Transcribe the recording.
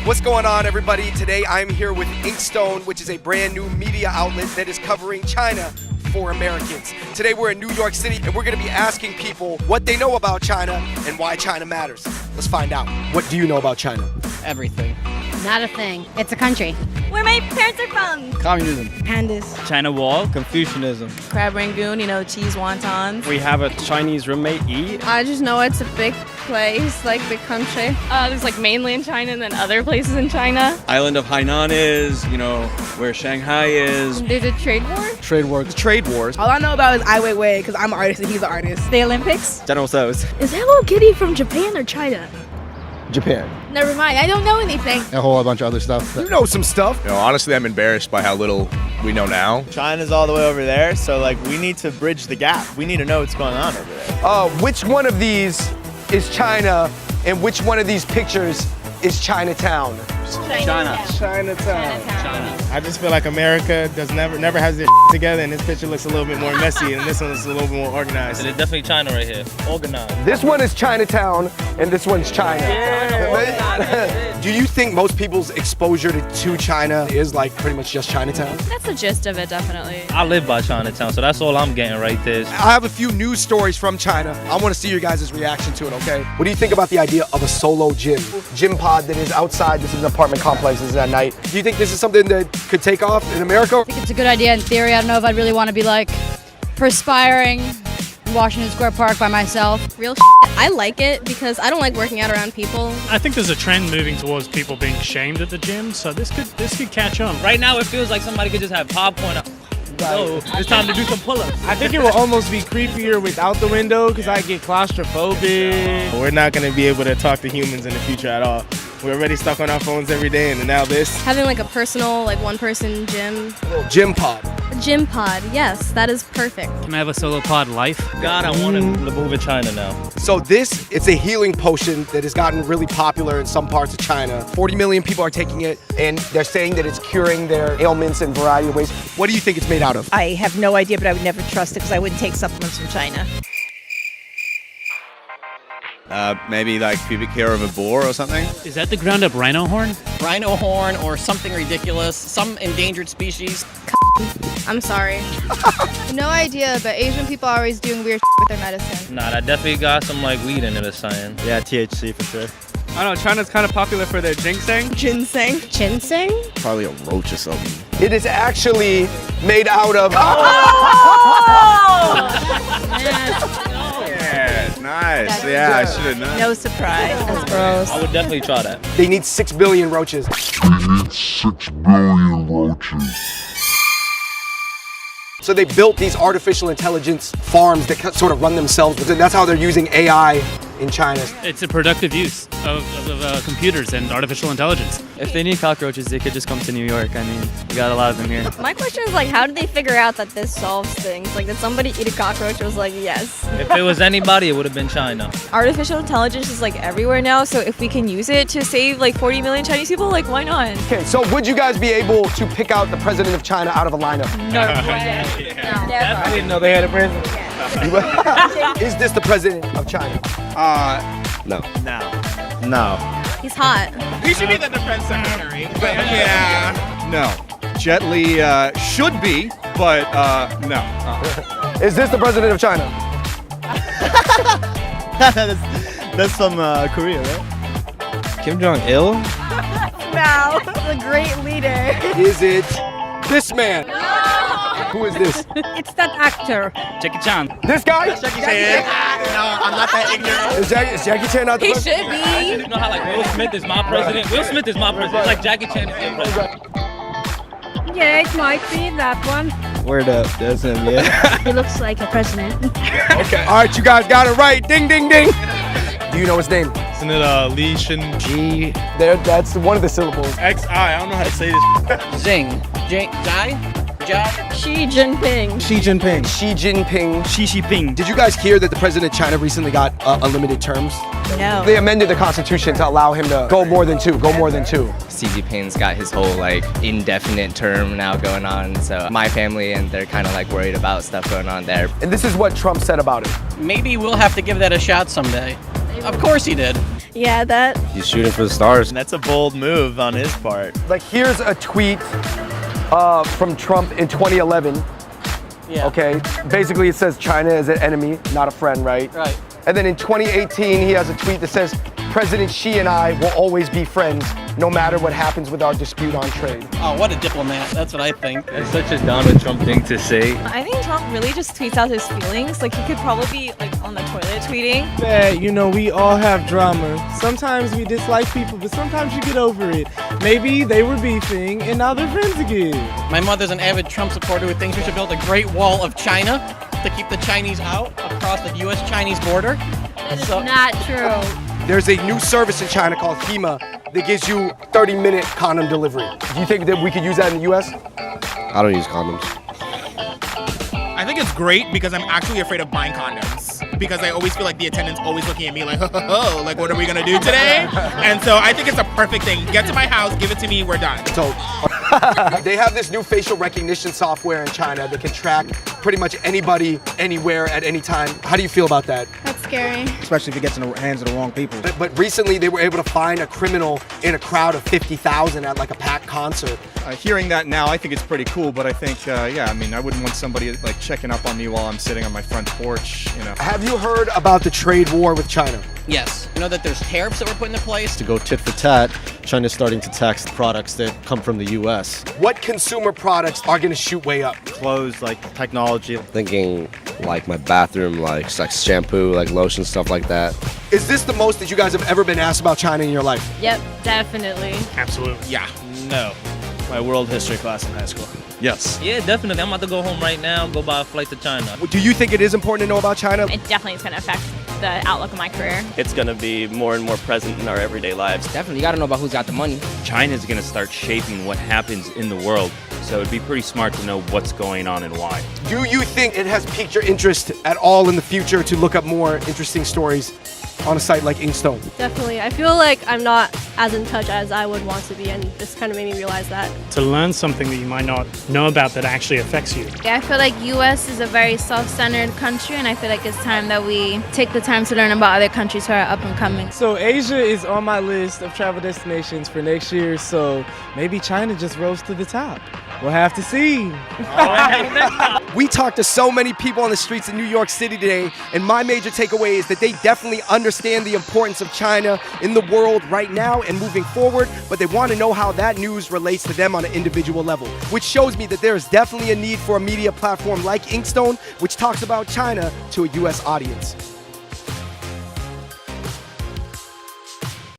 What's going on, everybody? Today I'm here with Inkstone, which is a brand new media outlet that is covering China for Americans. Today we're in New York City and we're going to be asking people what they know about China and why China matters. Let's find out. What do you know about China? Everything. Not a thing. It's a country. Where my parents are from. Communism. Pandas. China Wall. Confucianism. Crab Rangoon, cheese wontons. We have a Chinese roommate, Yi. I just know it's a big place, like big country. There's like mainland China and then other places in China. Island of Hainan is, where Shanghai is. There's a trade war. Trade war. The trade wars. All I know about is Ai Weiwei because I'm an artist and he's an artist. The Olympics. General Tso's. Is Hello Kitty from Japan or China? Japan. Never mind, I don't know anything. A whole bunch of other stuff. You know some stuff. Honestly, I'm embarrassed by how little we know now. China's all the way over there, so we need to bridge the gap. We need to know what's going on over there. Which one of these is China and which one of these pictures is Chinatown? Chinatown. I just feel like America never has their together, and this picture looks a little bit more messy, and this one looks a little bit more organized. It's definitely China right here. Organized. This one is Chinatown and this one's China. Do you think most people's exposure to China is like pretty much just Chinatown? That's the gist of it, definitely. I live by Chinatown, so that's all I'm getting right there. I have a few news stories from China. I want to see your guys' reaction to it, okay? What do you think about the idea of a solo gym? Gym pod that is outside, this is an apartment complex, this is at night. Do you think this is something that could take off in America? I think it's a good idea in theory. I don't know if I'd really want to be like perspiring in Washington Square Park by myself. Real I like it because I don't like working out around people. I think there's a trend moving towards people being shamed at the gym, so this could catch on. Right now, it feels like somebody could just have popcorn. So it's time to do some pull-ups. I think it will almost be creepier without the window because I get claustrophobic. We're not going to be able to talk to humans in the future at all. We're already stuck on our phones every day, and now this. Having like a personal, one-person gym. Gym pod. Gym pod, yes, that is perfect. Can I have a solo pod life? God, I want to move in China now. So it's a healing potion that has gotten really popular in some parts of China. 40 million people are taking it, and they're saying that it's curing their ailments in a variety of ways. What do you think it's made out of? I have no idea, but I would never trust it because I wouldn't take supplements from China. Maybe like pubic hair of a boar or something. Is that the ground up rhino horn? Rhino horn or something ridiculous, some endangered species. I'm sorry. No idea, but Asian people are always doing weird with their medicine. Nah, that definitely got some weed in it or something. Yeah, THC for sure. I don't know, China's kind of popular for their ginseng. Ginseng. Ginseng? Probably a roach or something. It is actually made out of... Yeah, nice. Yeah, I should have known. No surprise. That's gross. I would definitely try that. They need 6 billion roaches. So they built these artificial intelligence farms that sort of run themselves. That's how they're using AI in China. It's a productive use of computers and artificial intelligence. If they need cockroaches, they could just come to New York. I mean, we got a lot of them here. My question is how did they figure out that this solves things? Did somebody eat a cockroach? It was yes. If it was anybody, it would have been China. Artificial intelligence is everywhere now, so if we can use it to save 40 million Chinese people, why not? Okay, so would you guys be able to pick out the president of China out of a lineup? No way. I didn't know they had a president. Is this the president of China? No. No. He's hot. He should be the defense secretary. Yeah. No. Jet Li should be, but no. Is this the president of China? That's from Korea, right? Kim Jong-il? Wow, the great leader. Is it this man? Who is this? It's that actor. Jackie Chan. This guy? No, I'm not that ignorant. Is Jackie Chan not the He president? should be. You know how Will Smith is my president? Will Smith is my president. It's like Jackie Chan is your president. Yeah, it might be that one. Word up, that's him, yeah. He looks like a president. Okay. All right, you guys got it right. Ding, ding, ding. Do you know his name? Isn't it Li Shin Ji? That's one of the syllables. I don't know how to say this. Zing. Jai? Xi Jinping. Xi Jinping. Xi Jinping. Xi Jinping. Did you guys hear that the president of China recently got unlimited terms? No. They amended the constitution to allow him to go more than two. Xi Jinping's got his whole indefinite term now going on, so my family and they're kind of worried about stuff going on there. And this is what Trump said about it. Maybe we'll have to give that a shot someday. Of course he did. Yeah, that. He's shooting for the stars. That's a bold move on his part. Like, here's a tweet from Trump in 2011. Yeah. Okay, basically it says China is an enemy, not a friend, right? Right. And then in 2018, he has a tweet that says, President Xi and I will always be friends, no matter what happens with our dispute on trade. Oh, what a diplomat. That's what I think. That's such a Donald Trump thing to say. I think Trump really just tweets out his feelings. Like he could probably be like on the toilet tweeting. We all have drama. Sometimes we dislike people, but sometimes you get over it. Maybe they were beefing and now they're friends again. My mother's an avid Trump supporter who thinks we should build a great wall of China to keep the Chinese out across the U.S.-Chinese border. That is not true. There's a new service in China called Hema that gives you 30-minute condom delivery. Do you think that we could use that in the US? I don't use condoms. I think it's great because I'm actually afraid of buying condoms because I always feel like the attendant's always looking at me like, ho, like what are we gonna do today? And so I think it's a perfect thing. Get to my house, give it to me, we're done. So they have this new facial recognition software in China that can track pretty much anybody, anywhere, at any time. How do you feel about that? That's scary. Especially if it gets in the hands of the wrong people. But recently they were able to find a criminal in a crowd of 50,000 at like a packed concert. Hearing that now, I think it's pretty cool, but I think, I wouldn't want somebody like checking up on me while I'm sitting on my front porch, Have you heard about the trade war with China? Yes. You know that there's tariffs that were put into place? To go tit for tat, China's starting to tax products that come from the U.S. What consumer products are going to shoot way up? Clothes, like technology. Thinking like my bathroom, like shampoo, like lotion, stuff like that. Is this the most that you guys have ever been asked about China in your life? Yep, definitely. Absolutely. Yeah. No. My world history class in high school. Yes. Yeah, definitely. I'm about to go home right now, go buy a flight to China. Do you think it is important to know about China? It definitely is going to affect the outlook of my career. It's going to be more and more present in our everyday lives. Definitely, you gotta know about who's got the money. China's going to start shaping what happens in the world, so it'd be pretty smart to know what's going on and why. Do you think it has piqued your interest at all in the future to look up more interesting stories on a site like Inkstone? Definitely. I feel like I'm not as in touch as I would want to be, and this kind of made me realize that. To learn something that you might not know about that actually affects you. Yeah, I feel like U.S. is a very self-centered country, and I feel like it's time that we take the time to learn about other countries who are up and coming. So Asia is on my list of travel destinations for next year, so maybe China just rose to the top. We'll have to see. We talked to so many people on the streets in New York City today, and my major takeaway is that they definitely understand the importance of China in the world right now and moving forward, but they want to know how that news relates to them on an individual level, which shows me that there is definitely a need for a media platform like Inkstone, which talks about China to a U.S. audience.